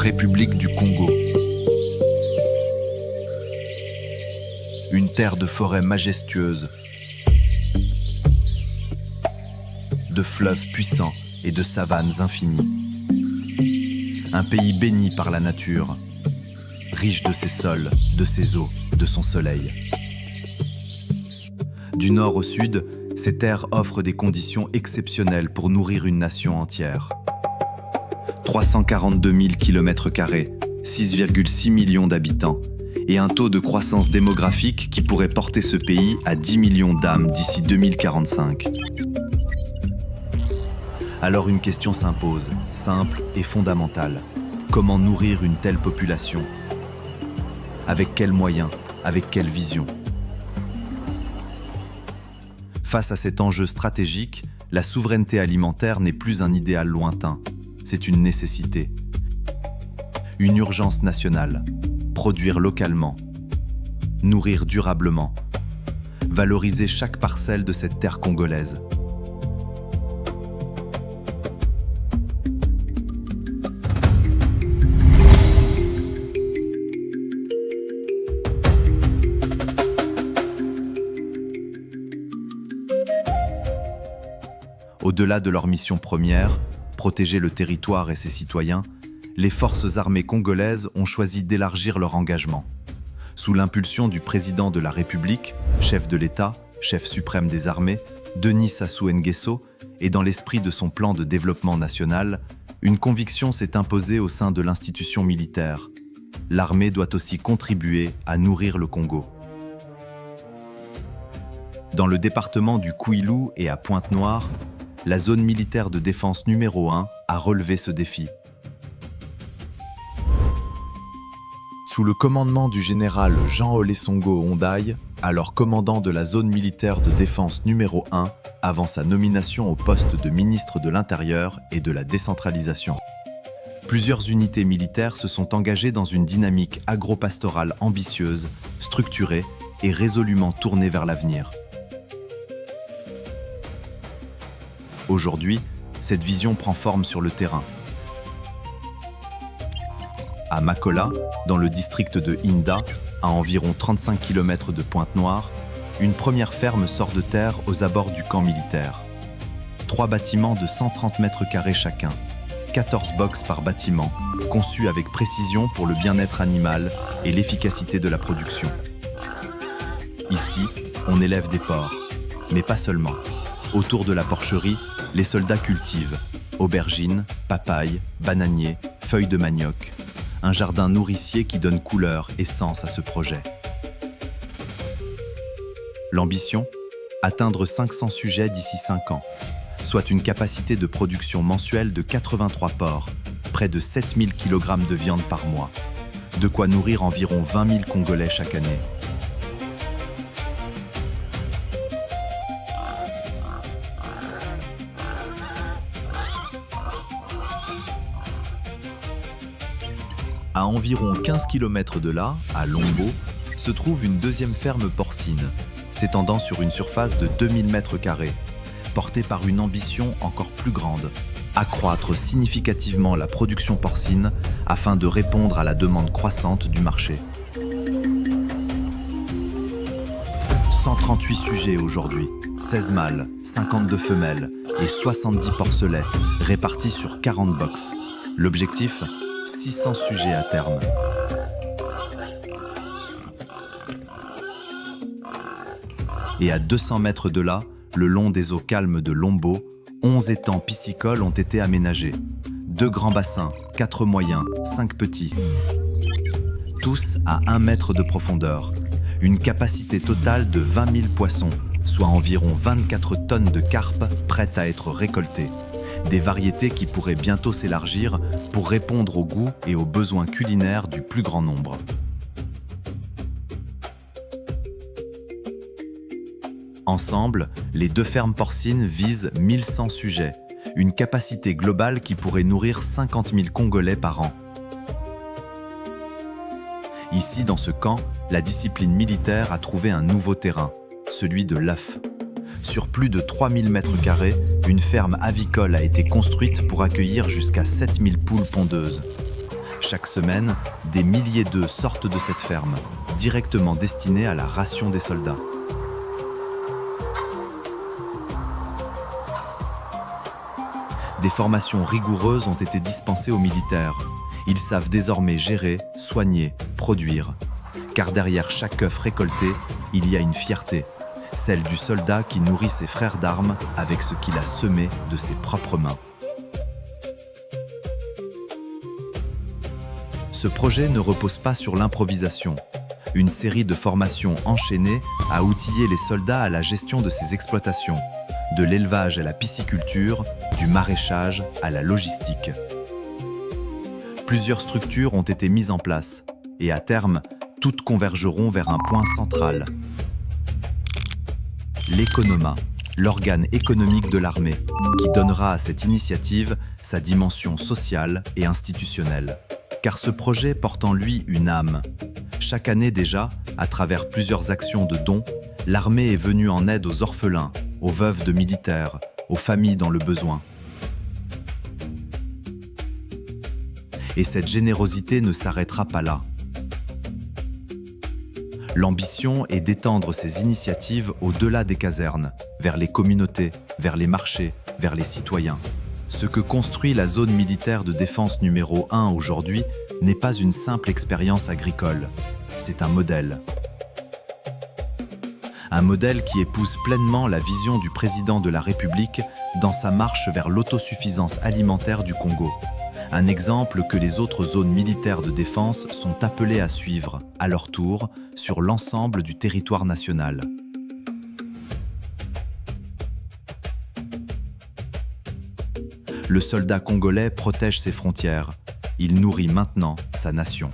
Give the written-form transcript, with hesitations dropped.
République du Congo. Une terre de forêts majestueuses, de fleuves puissants et de savanes infinies. Un pays béni par la nature, riche de ses sols, de ses eaux, de son soleil. Du nord au sud, ces terres offrent des conditions exceptionnelles pour nourrir une nation entière. 342 000 km², 6,6 millions d'habitants, et un taux de croissance démographique qui pourrait porter ce pays à 10 millions d'âmes d'ici 2045. Alors une question s'impose, simple et fondamentale. Comment nourrir une telle population? Avec quels moyens? Avec quelle vision? Face à cet enjeu stratégique, la souveraineté alimentaire n'est plus un idéal lointain, c'est une nécessité. Une urgence nationale. Produire localement, nourrir durablement, valoriser chaque parcelle de cette terre congolaise. Au-delà de leur mission première, protéger le territoire et ses citoyens, les forces armées congolaises ont choisi d'élargir leur engagement. Sous l'impulsion du président de la République, chef de l'État, chef suprême des armées, Denis Sassou Nguesso, et dans l'esprit de son plan de développement national, une conviction s'est imposée au sein de l'institution militaire. L'armée doit aussi contribuer à nourrir le Congo. Dans le département du Kwilu et à Pointe-Noire, la zone militaire de défense numéro 1 a relevé ce défi. Sous le commandement du général Jean Olesongo Ondaye, alors commandant de la zone militaire de défense numéro 1, avant sa nomination au poste de ministre de l'Intérieur et de la décentralisation. Plusieurs unités militaires se sont engagées dans une dynamique agro-pastorale ambitieuse, structurée et résolument tournée vers l'avenir. Aujourd'hui, cette vision prend forme sur le terrain. À Makola, dans le district de Inda, à environ 35 km de Pointe-Noire, une première ferme sort de terre aux abords du camp militaire. 3 bâtiments de 130 m² chacun, 14 box par bâtiment, conçus avec précision pour le bien-être animal et l'efficacité de la production. Ici, on élève des porcs, mais pas seulement. Autour de la porcherie, les soldats cultivent aubergines, papayes, bananiers, feuilles de manioc. Un jardin nourricier qui donne couleur et sens à ce projet. L'ambition ? Atteindre 500 sujets d'ici 5 ans, soit une capacité de production mensuelle de 83 porcs, près de 7000 kg de viande par mois, de quoi nourrir environ 20 000 Congolais chaque année. À environ 15 km de là, à Lombo, se trouve une deuxième ferme porcine, s'étendant sur une surface de 2000 m², portée par une ambition encore plus grande, accroître significativement la production porcine afin de répondre à la demande croissante du marché. 138 sujets aujourd'hui, 16 mâles, 52 femelles et 70 porcelets répartis sur 40 box. L'objectif ? 600 sujets à terme. Et à 200 mètres de là, le long des eaux calmes de Lombo, 11 étangs piscicoles ont été aménagés. 2 grands bassins, 4 moyens, 5 petits. Tous à 1 mètre de profondeur. Une capacité totale de 20 000 poissons, soit environ 24 tonnes de carpes prêtes à être récoltées. Des variétés qui pourraient bientôt s'élargir pour répondre aux goûts et aux besoins culinaires du plus grand nombre. Ensemble, les 2 fermes porcines visent 1100 sujets, une capacité globale qui pourrait nourrir 50 000 Congolais par an. Ici, dans ce camp, la discipline militaire a trouvé un nouveau terrain, celui de l'œuf. Sur plus de 3000 m², une ferme avicole a été construite pour accueillir jusqu'à 7000 poules pondeuses. Chaque semaine, des milliers d'œufs sortent de cette ferme, directement destinés à la ration des soldats. Des formations rigoureuses ont été dispensées aux militaires. Ils savent désormais gérer, soigner, produire. Car derrière chaque œuf récolté, il y a une fierté, celle du soldat qui nourrit ses frères d'armes avec ce qu'il a semé de ses propres mains. Ce projet ne repose pas sur l'improvisation. Une série de formations enchaînées a outillé les soldats à la gestion de ces exploitations, de l'élevage à la pisciculture, du maraîchage à la logistique. Plusieurs structures ont été mises en place et à terme, toutes convergeront vers un point central. L'Economa, l'organe économique de l'armée, qui donnera à cette initiative sa dimension sociale et institutionnelle. Car ce projet porte en lui une âme. Chaque année déjà, à travers plusieurs actions de dons, l'armée est venue en aide aux orphelins, aux veuves de militaires, aux familles dans le besoin. Et cette générosité ne s'arrêtera pas là. L'ambition est d'étendre ces initiatives au-delà des casernes, vers les communautés, vers les marchés, vers les citoyens. Ce que construit la zone militaire de défense numéro 1 aujourd'hui n'est pas une simple expérience agricole, c'est un modèle. Un modèle qui épouse pleinement la vision du président de la République dans sa marche vers l'autosuffisance alimentaire du Congo. Un exemple que les autres zones militaires de défense sont appelées à suivre, à leur tour, sur l'ensemble du territoire national. Le soldat congolais protège ses frontières. Il nourrit maintenant sa nation.